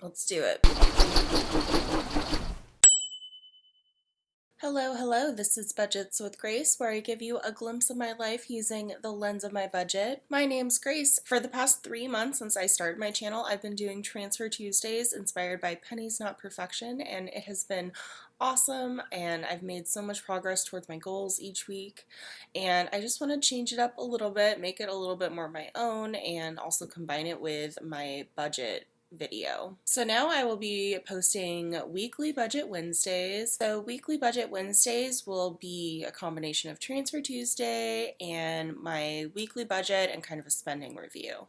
Let's do it. Hello, hello, this is Budgets with Grace, where I give you a glimpse of my life using the lens of my budget. My name's Grace. For the past 3 months since I started my channel, I've been doing Transfer Tuesdays inspired by Pennies Not Perfection, and it has been awesome, and I've made so much progress towards my goals each week, and I just want to change it up a little bit, make it a little bit more my own, and also combine it with my budget video. So now I will be posting weekly budget Wednesdays. So weekly budget Wednesdays will be a combination of Transfer Tuesday and my weekly budget and kind of a spending review.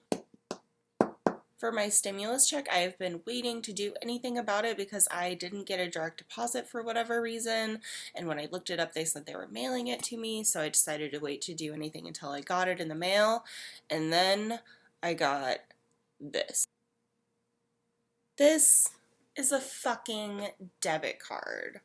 For my stimulus check, I have been waiting to do anything about it because I didn't get a direct deposit for whatever reason, and when I looked it up they said they were mailing it to me, so I decided to wait to do anything until I got it in the mail, and then I got this. This is a fucking debit card.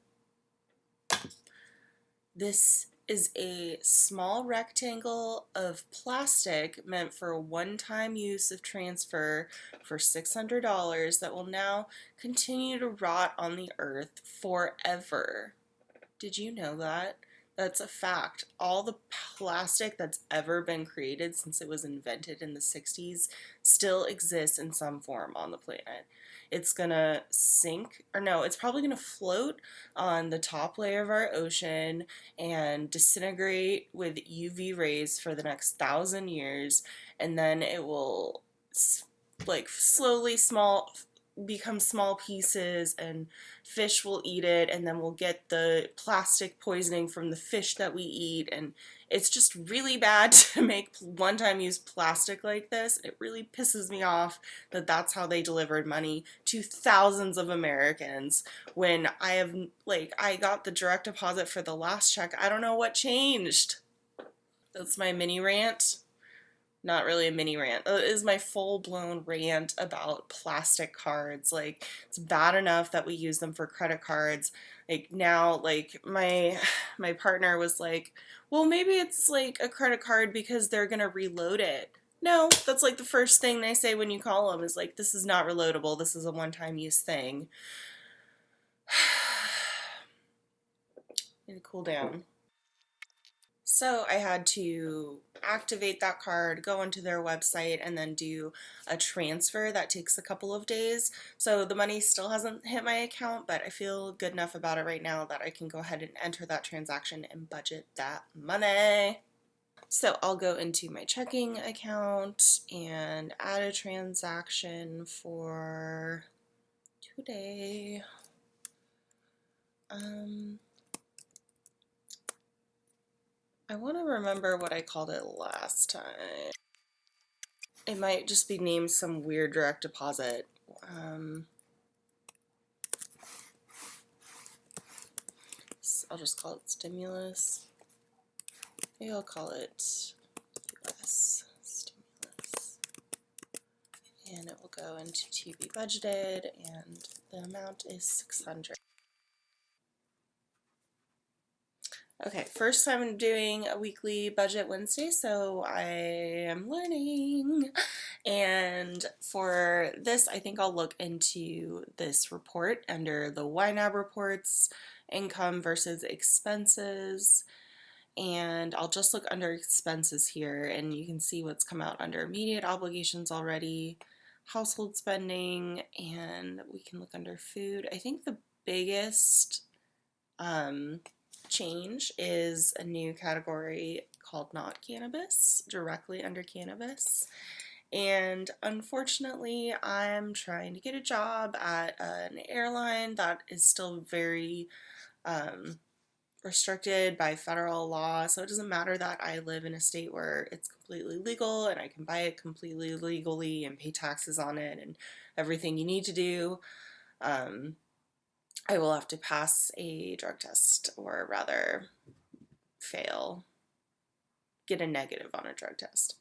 This is a small rectangle of plastic meant for a one-time use of transfer for $600 that will now continue to rot on the earth forever. Did you know that? That's a fact. All the plastic that's ever been created since it was invented in the 60s still exists in some form on the planet. It's gonna sink, or no, it's probably gonna float on the top layer of our ocean and disintegrate with UV rays for the next 1,000 years, and then it will like slowly become small pieces, and fish will eat it, and then we'll get the plastic poisoning from the fish that we eat, and it's just really bad to make one-time use plastic like this. It really pisses me off that that's how they delivered money to thousands of Americans when I got the direct deposit for the last check. I don't know what changed. That's my mini rant. Not really a mini rant. It is my full-blown rant about plastic cards. Like, it's bad enough that we use them for credit cards. Like, now, like, my partner was like, well, maybe it's like a credit card because they're gonna reload it. No, that's like the first thing they say when you call them is like, this is not reloadable, this is a one-time use thing. Need to cool down. So I had to activate that card, go onto their website, and then do a transfer that takes a couple of days. So the money still hasn't hit my account, but I feel good enough about it right now that I can go ahead and enter that transaction and budget that money. So I'll go into my checking account and add a transaction for today. I want to remember what I called it last time. It might just be named some weird direct deposit. I'll just call it stimulus. Maybe I'll call it US stimulus. And it will go into to be budgeted, and the amount is $600. Okay, first time I'm doing a weekly budget Wednesday, so I am learning. And for this, I think I'll look into this report under the YNAB reports, income versus expenses. And I'll just look under expenses here, and you can see what's come out under immediate obligations already, household spending, and we can look under food. I think the biggest change is a new category called not cannabis, directly under cannabis. And unfortunately, I'm trying to get a job at an airline that is still very restricted by federal law, so it doesn't matter that I live in a state where it's completely legal and I can buy it completely legally and pay taxes on it and everything you need to do. I will have to pass a drug test, or rather get a negative on a drug test.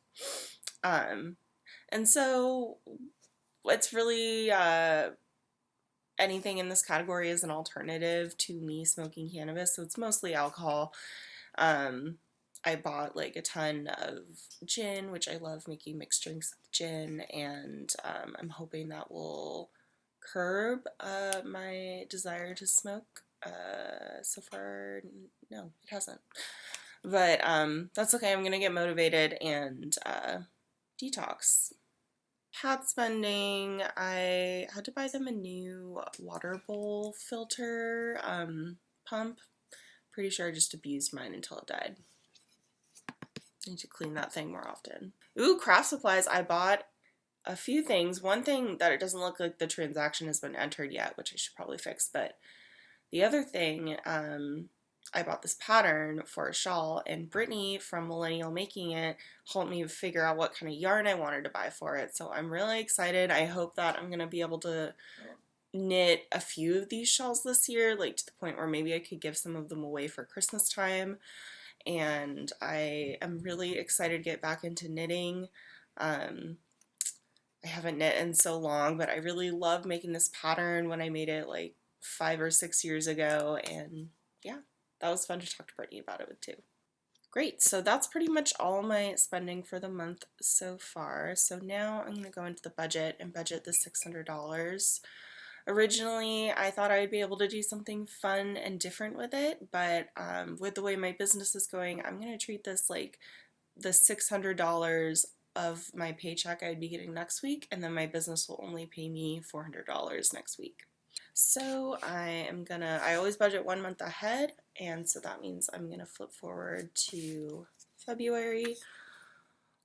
And so it's really anything in this category is an alternative to me smoking cannabis, so it's mostly alcohol. I bought like a ton of gin, which I love making mixed drinks with gin, and I'm hoping that will curb my desire to smoke. So far, no, it hasn't. But that's okay. I'm gonna get motivated and detox. Pad spending. I had to buy them a new water bowl filter pump. Pretty sure I just abused mine until it died. I need to clean that thing more often. Ooh, craft supplies. I bought a few things. One thing that it doesn't look like the transaction has been entered yet, which I should probably fix, but the other thing, I bought this pattern for a shawl, and Brittany from Millennial Making It helped me figure out what kind of yarn I wanted to buy for it. So I'm really excited. I hope that I'm going to be able to knit a few of these shawls this year, like to the point where maybe I could give some of them away for Christmas time. And I am really excited to get back into knitting. I haven't knit in so long, but I really love making this pattern when I made it like 5 or 6 years ago, and yeah, that was fun to talk to Brittany about it with too. Great, so that's pretty much all my spending for the month so far. So now I'm going to go into the budget and budget the $600. Originally, I thought I'd be able to do something fun and different with it, but with the way my business is going, I'm going to treat this like the $600 of my paycheck I'd be getting next week, and then my business will only pay me $400 next week. So I always budget 1 month ahead, and so that means I'm gonna flip forward to February.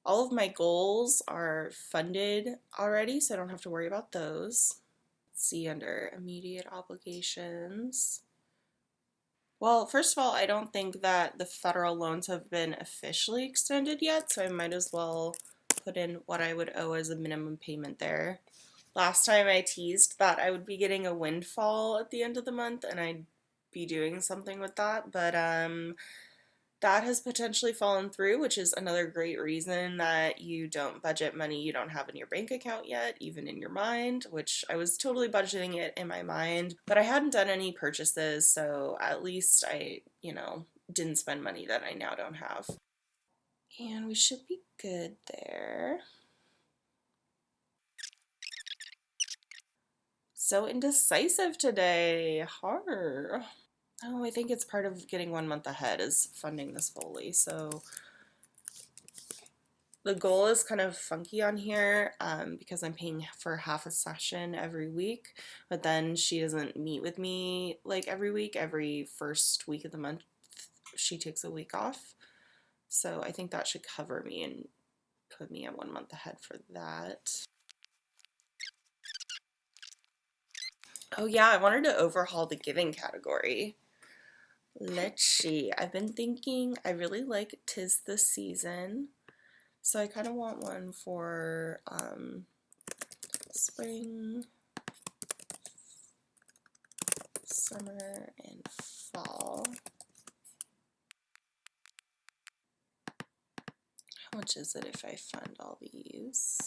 All of my goals are funded already, so I don't have to worry about those. Let's see, under immediate obligations. Well, first of all, I don't think that the federal loans have been officially extended yet, so I might as well put in what I would owe as a minimum payment there. Last time I teased that I would be getting a windfall at the end of the month and I'd be doing something with that, but that has potentially fallen through, which is another great reason that you don't budget money you don't have in your bank account yet, even in your mind, which I was totally budgeting it in my mind, but I hadn't done any purchases, so at least I, didn't spend money that I now don't have. And we should be good there. So indecisive today. Horror. Oh, I think it's part of getting 1 month ahead is funding this fully. So the goal is kind of funky on here because I'm paying for half a session every week, but then she doesn't meet with me like every week. Every first week of the month, she takes a week off. So I think that should cover me and put me at 1 month ahead for that. Oh yeah, I wanted to overhaul the giving category. Let's see. I've been thinking I really like 'Tis the Season. So I kind of want one for spring, summer, and fall. How much is it if I fund all these?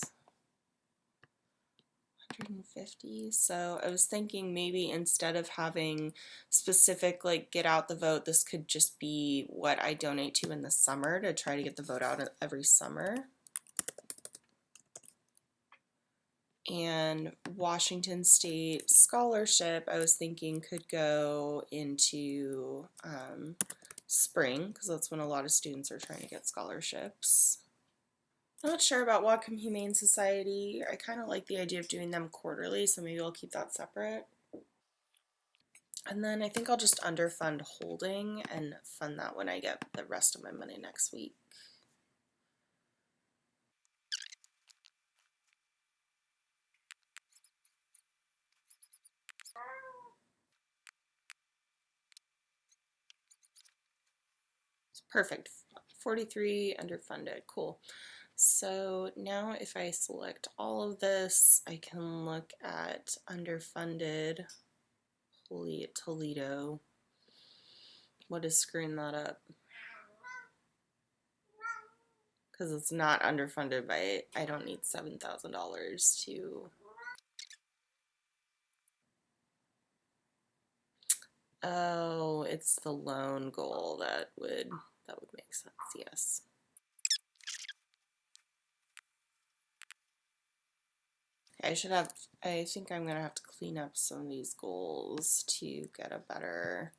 150. So I was thinking maybe instead of having specific like get out the vote, this could just be what I donate to in the summer to try to get the vote out every summer. And Washington State Scholarship, I was thinking could go into spring because that's when a lot of students are trying to get scholarships. Not sure about Whatcom Humane Society. I kind of like the idea of doing them quarterly, so maybe I'll keep that separate. And then I think I'll just underfund holding and fund that when I get the rest of my money next week. Perfect. 43 underfunded. Cool. So now if I select all of this, I can look at underfunded. Holy Toledo. What is screwing that up? Because it's not underfunded by, I don't need $7,000 to. Oh, it's the loan goal that would make sense, yes. I think I'm gonna have to clean up some of these goals to get a better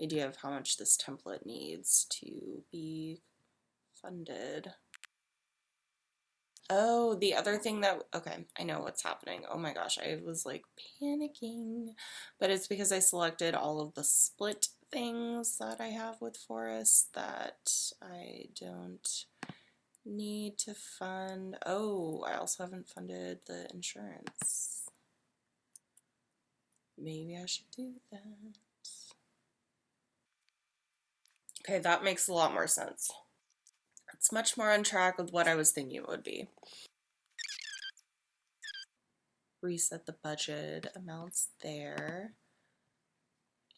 idea of how much this template needs to be funded. Oh, the other thing okay, I know what's happening. Oh my gosh, I was like panicking, but it's because I selected all of the split things that I have with Forest that I don't need to fund. Oh, I also haven't funded the insurance. Maybe I should do that. Okay, that makes a lot more sense. It's much more on track with what I was thinking it would be. Reset the budget amounts there.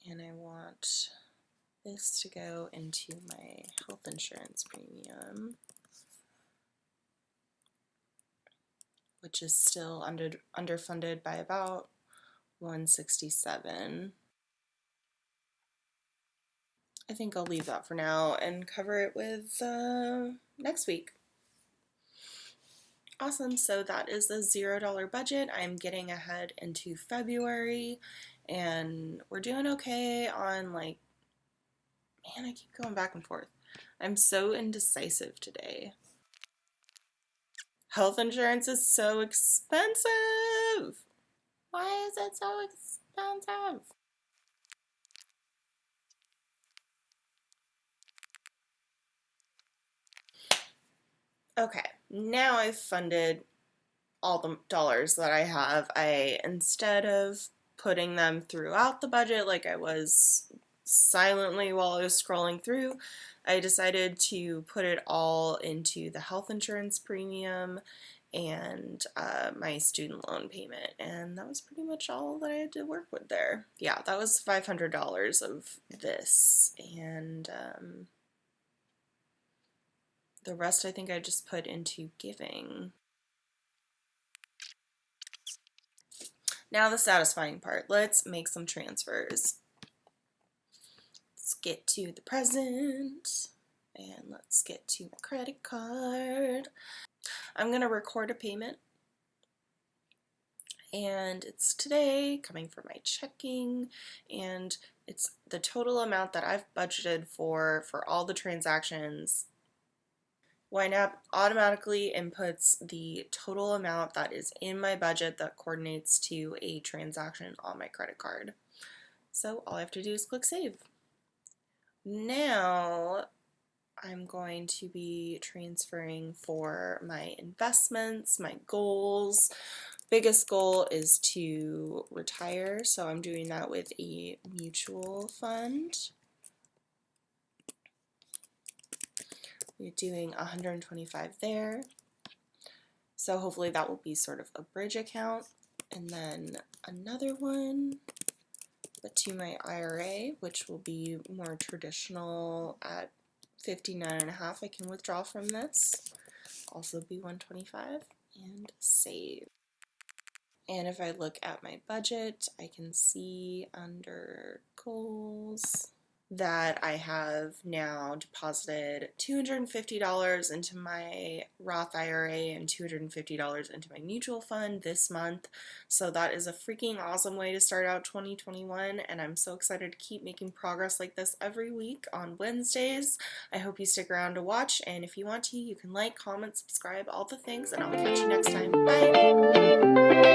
And I want this to go into my health insurance premium, which is still underfunded by about 167. I think I'll leave that for now and cover it with next week. Awesome, so that is the $0 budget. I'm getting ahead into February and we're doing okay on like, man, I keep going back and forth. I'm so indecisive today. Health insurance is so expensive. Why is it so expensive? Okay, now I've funded all the dollars that I have. Instead of putting them throughout the budget like I was silently while I was scrolling through, I decided to put it all into the health insurance premium and my student loan payment, and that was pretty much all that I had to work with there. Yeah, that was $500 of this, and the rest I think I just put into giving. Now the satisfying part. Let's make some transfers. Let's get to the present, and let's get to my credit card. I'm going to record a payment, and it's today, coming from my checking, and it's the total amount that I've budgeted for all the transactions. YNAB automatically inputs the total amount that is in my budget that coordinates to a transaction on my credit card. So all I have to do is click save. Now I'm going to be transferring for my investments, my goals. Biggest goal is to retire, so I'm doing that with a mutual fund. We're doing 125 there. So hopefully that will be sort of a bridge account. And then another one, but to my IRA, which will be more traditional at 59.5. I can withdraw from this. Also be 125 and save. And if I look at my budget, I can see under goals that I have now deposited $250 into my Roth IRA and $250 into my mutual fund this month. So that is a freaking awesome way to start out 2021, and I'm so excited to keep making progress like this every week on Wednesdays. I hope you stick around to watch, and if you want to, you can like, comment, subscribe, all the things, and I'll catch you next time. Bye!